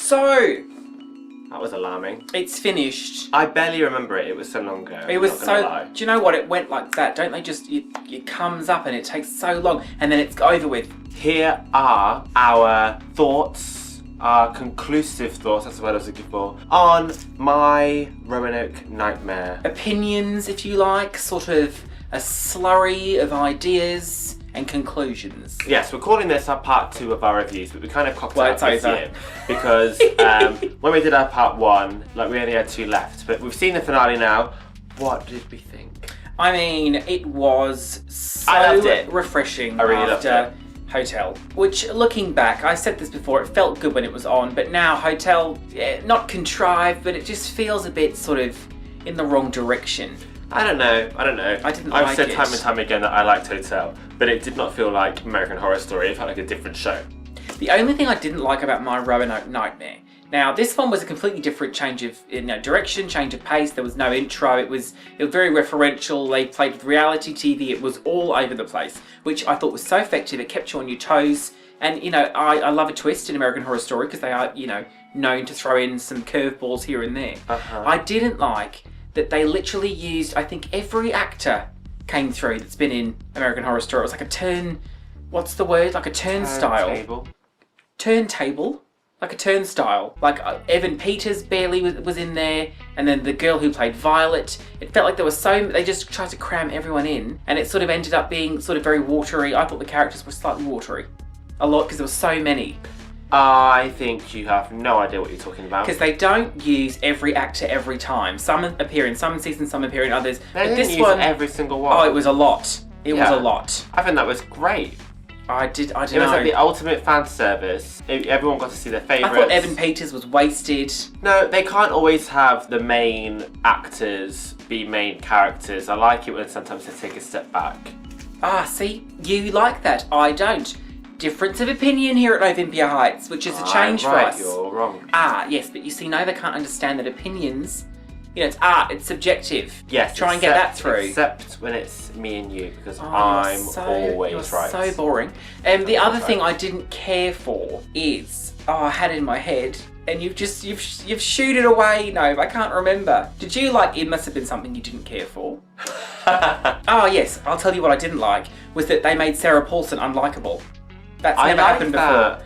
so... That was alarming. It's finished. I barely remember it. It was so long ago. It was so... Do you know what? It went like that. Don't they just... It comes up and it takes so long and then it's over with. Here are our thoughts, our conclusive thoughts, that's the word I was looking for, on my Roanoke nightmare. Opinions, if you like. Sort of a slurry of ideas and conclusions. Yes, we're calling this our part 2 of our reviews, but we kind of cocked it up this over. year because when we did our part 1, like we only had 2 left, but we've seen the finale now. What did we think? I mean, it was so I loved it. refreshing I really loved after it. Hotel. Which, looking back, I said this before, it felt good when it was on, but now Hotel, not contrived, but it just feels a bit sort of in the wrong direction. I don't know. I've said time and time again that I liked Hotel, but it did not feel like American Horror Story. It felt like a different show. The only thing I didn't like about my Roanoke Nightmare, now this one was a completely different change of direction, change of pace. There was no intro. It was very referential. They played with reality TV. It was all over the place, which I thought was so effective. It kept you on your toes. And I love a twist in American Horror Story because they are known to throw in some curveballs here and there. I didn't like that they literally used, I think every actor came through that's been in American Horror Story. It was like a what's the word? Like a turnstile. Turntable? Like a turnstile. Like Evan Peters barely was in there, and then the girl who played Violet. It felt like they just tried to cram everyone in, and it sort of ended up being sort of very watery. I thought the characters were slightly watery. A lot, because there were so many. I think you have no idea what you're talking about. Because they don't use every actor every time. Some appear in some seasons, some appear in others. They didn't use every single one. Oh, it was a lot. It was a lot. I think that was great. I don't know. It was like the ultimate fan service. Everyone got to see their favourites. I thought Evan Peters was wasted. No, they can't always have the main actors be main characters. I like it when sometimes they take a step back. Ah, see? You like that. I don't. Difference of opinion here at Novympia Heights, which is a change for us. You're wrong. Ah, yes, but you see, no, they can't understand that opinions, it's art, it's subjective. Yes. Try and get that through. Except when it's me and you, because I'm always right. So boring. The other thing I didn't care for is, I had it in my head, and you've shooed it away. No, I can't remember. Did you it must have been something you didn't care for. Oh yes, I'll tell you what I didn't like, was that they made Sarah Paulson unlikable. That's never happened before.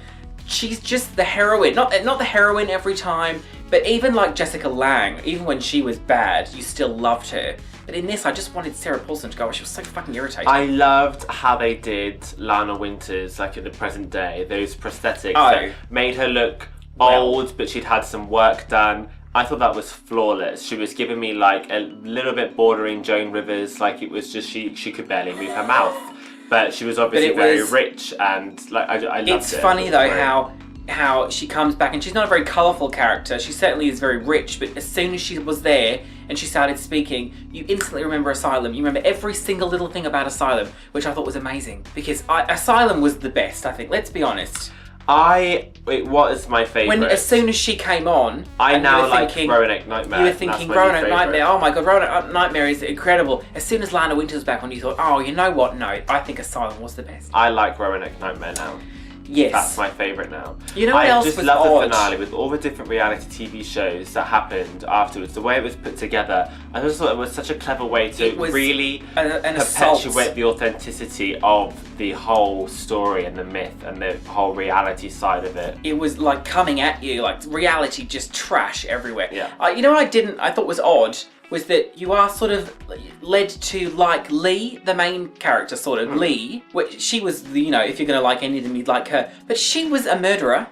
She's just the heroine. Not the heroine every time, but even like Jessica Lange, even when she was bad, you still loved her. But in this, I just wanted Sarah Paulson to go. She was so fucking irritating. I loved how they did Lana Winters, like in the present day. Those prosthetics that made her look old, but she'd had some work done. I thought that was flawless. She was giving me like a little bit bordering Joan Rivers. Like it was just she could barely move her mouth. But she was obviously very rich, and like I loved it. It's funny though how she comes back, and she's not a very colourful character. She certainly is very rich, but as soon as she was there and she started speaking, you instantly remember Asylum. You remember every single little thing about Asylum, which I thought was amazing. Because Asylum was the best, I think. Let's be honest. It was my favourite. As soon as she came on, I now like Roanoke Nightmare. You were thinking Roanoke Nightmare. Oh my god, Roanoke Nightmare is incredible. As soon as Lana Winters was back on, you thought, oh, you know what? No, I think Asylum was the best. I like Roanoke Nightmare now. Yes. That's my favourite now. You know what else was odd? I just love the finale with all the different reality TV shows that happened afterwards. The way it was put together, I just thought it was such a clever way to really perpetuate the authenticity of the whole story and the myth and the whole reality side of it. It was like coming at you, like reality just trash everywhere. Yeah. You know what I thought was odd? Was that you are sort of led to like Lee, the main character, sort of Lee, which she was, if you're gonna like any of them, you'd like her. But she was a murderer.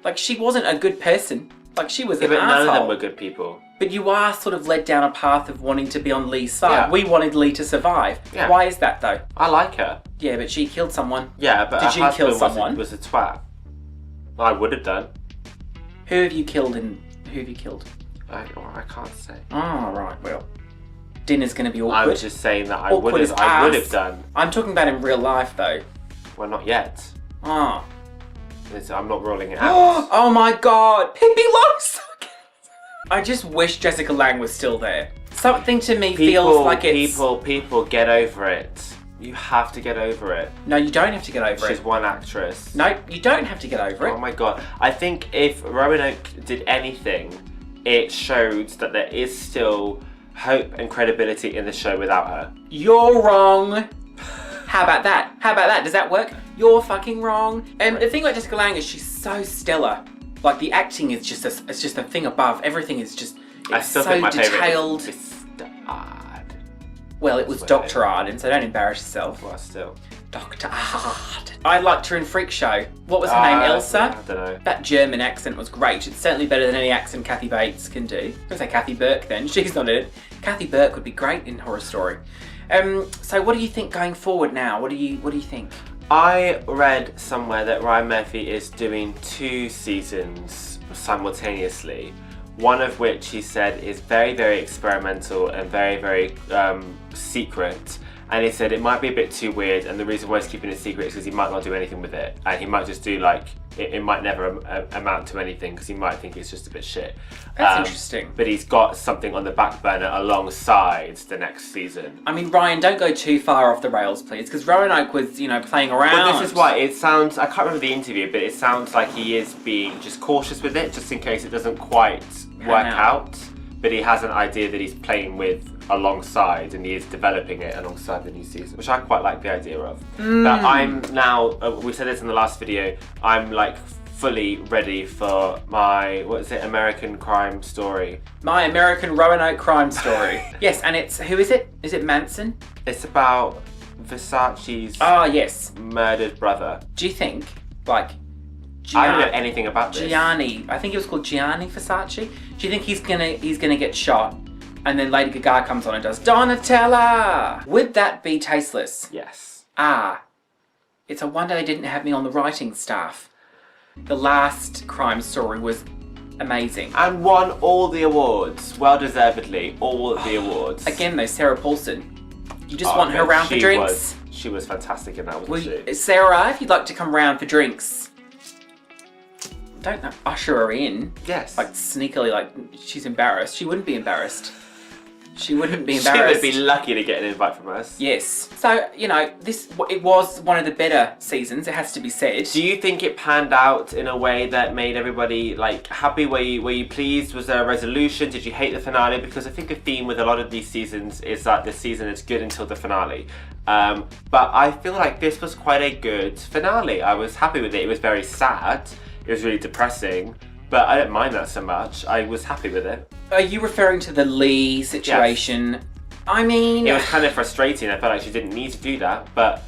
Like she wasn't a good person. Like she was an asshole. But none of them were good people. But you are sort of led down a path of wanting to be on Lee's side. Yeah. We wanted Lee to survive. Yeah. Why is that though? I like her. Yeah, but she killed someone. Yeah, but did you kill someone? Was a twat. I would have done. Who have you killed? I can't say. Oh, right, well. Dinner's going to be awkward. I was just saying that I would have done. I'm talking about in real life, though. Well, not yet. Ah. I'm not ruling it out. Oh my god! Pippi Longstocking! I just wish Jessica Lange was still there. Something to me feels like it's... People, get over it. You have to get over it. No, you don't have to get over it. She's one actress. No, you don't have to get over it. Oh my god. I think if Roanoke did anything, it showed that there is still hope and credibility in the show without her. You're wrong. How about that? How about that? Does that work? You're fucking wrong. And the thing about Jessica Lange is she's so stellar. Like, the acting is just it's just a thing above. Everything is just, I still so think my detailed. favourite is Mr. Ard. Well, it was Dr. Arden, so don't embarrass yourself. Well, still. Dr. Arden. I liked her in Freak Show. What was her name? Elsa? I don't know. That German accent was great. It's certainly better than any accent Kathy Bates can do. I was going to say Kathy Burke then. She's not in it. Kathy Burke would be great in Horror Story. So what do you think going forward now? What do you think? I read somewhere that Ryan Murphy is doing 2 seasons simultaneously. One of which he said is very, very experimental and very, very secret. And he said it might be a bit too weird, and the reason why he's keeping it secret is because he might not do anything with it. And he might just do like, it might never amount to anything because he might think it's just a bit shit. That's interesting. But he's got something on the back burner alongside the next season. I mean, Ryan, don't go too far off the rails, please, because Roanoke was, playing around. Well, this is why it sounds, I can't remember the interview, but it sounds like he is being just cautious with it, just in case it doesn't quite work out. But he has an idea that he's playing with alongside, and he is developing it alongside the new season, which I quite like the idea of. But I'm now, we said this in the last video, I'm like fully ready for my, what is it, American Crime Story. My American Roanoke Crime Story. Yes, and it's, who is it? Is it Manson? It's about Versace's yes. murdered brother. Do you think, like, I don't know anything about this. Gianni, I think it was called Gianni Versace. Do you think he's gonna get shot, and then Lady Gaga comes on and does Donatella? Would that be tasteless? Yes. It's a wonder they didn't have me on the writing staff. The last Crime Story was amazing. And won all the awards, well deservedly, all the awards. Again though, Sarah Paulson, you just want her round for drinks. She was fantastic in that, wasn't she? Sarah, if you'd like to come round for drinks. Don't usher her in. Yes. Like sneakily, like she's embarrassed. She wouldn't be embarrassed. She wouldn't be embarrassed. She would be lucky to get an invite from us. Yes. So, it was one of the better seasons, it has to be said. Do you think it panned out in a way that made everybody like happy? Were you pleased? Was there a resolution? Did you hate the finale? Because I think a theme with a lot of these seasons is that the season is good until the finale. But I feel like this was quite a good finale. I was happy with it. It was very sad. It was really depressing, but I don't mind that so much. I was happy with it. Are you referring to the Lee situation? Yes. I mean... It was kind of frustrating. I felt like she didn't need to do that, but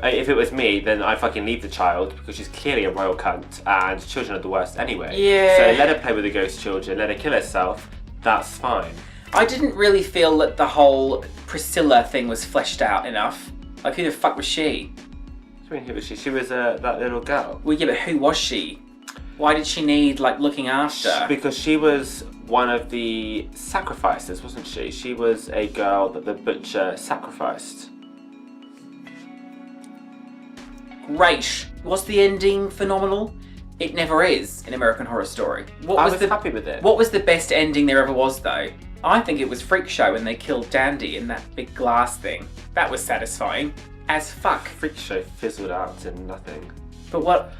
if it was me, then I'd fucking leave the child, because she's clearly a royal cunt, and children are the worst anyway. Yeah. So let her play with the ghost children, let her kill herself, that's fine. I didn't really feel that the whole Priscilla thing was fleshed out enough. Like, who the fuck was she? What do you mean, who was she? She was that little girl. Well, yeah, but who was she? Why did she need, like, looking after? Because she was one of the sacrifices, wasn't she? She was a girl that the butcher sacrificed. Great. Was the ending phenomenal? It never is in American Horror Story. I was happy with it. What was the best ending there ever was, though? I think it was Freak Show when they killed Dandy in that big glass thing. That was satisfying. As fuck. Freak Show fizzled out to nothing. But what,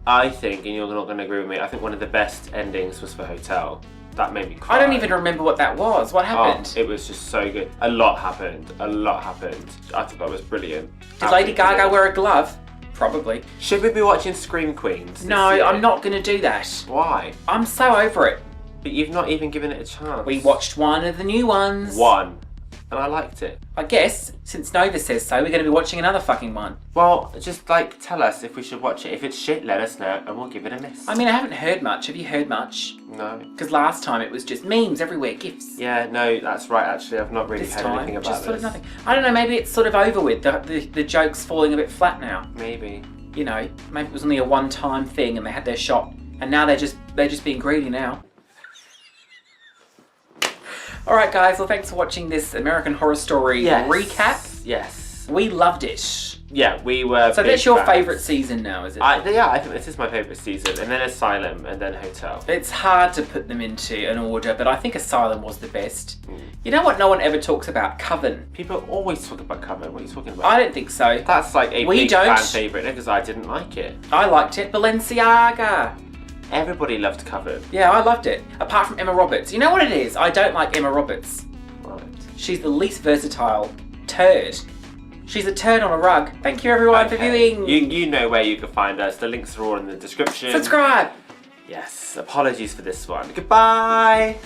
I think, and you're not going to agree with me, I think one of the best endings was for Hotel. That made me cry. I don't even remember what that was. What happened? It was just so good. A lot happened. I thought that was brilliant. Did Lady Gaga wear a glove? Probably. Should we be watching Scream Queens? No, I'm not going to do that. Why? I'm so over it. But you've not even given it a chance. We watched one of the new ones. One. And I liked it. I guess, since Nova says so, we're going to be watching another fucking one. Well, just tell us if we should watch it. If it's shit, let us know and we'll give it a miss. I mean, I haven't heard much. Have you heard much? No. Because last time it was just memes everywhere, GIFs. Yeah, no, that's right actually. I've not really heard anything about just this. Sort of nothing. I don't know, maybe it's sort of over with. The joke's falling a bit flat now. Maybe. Maybe it was only a one-time thing and they had their shot. And now they're just being greedy now. Alright guys, well thanks for watching this American Horror Story recap. Yes. We loved it. Yeah, we were. So big that's your fans. favourite season now, is it? Yeah, I think this is my favourite season, and then Asylum, and then Hotel. It's hard to put them into an order, but I think Asylum was the best. You know what no one ever talks about? Coven. People always talk about Coven. What are you talking about? I don't think so. That's like a We big don't. fan favourite because I didn't like it. I liked it. Balenciaga. Everybody loved Coven. Yeah, I loved it. Apart from Emma Roberts. You know what it is? I don't like Emma Roberts. Right. She's the least versatile turd. She's a turd on a rug. Thank you everyone for viewing. You know where you can find us. The links are all in the description. Subscribe. Yes. Apologies for this one. Goodbye.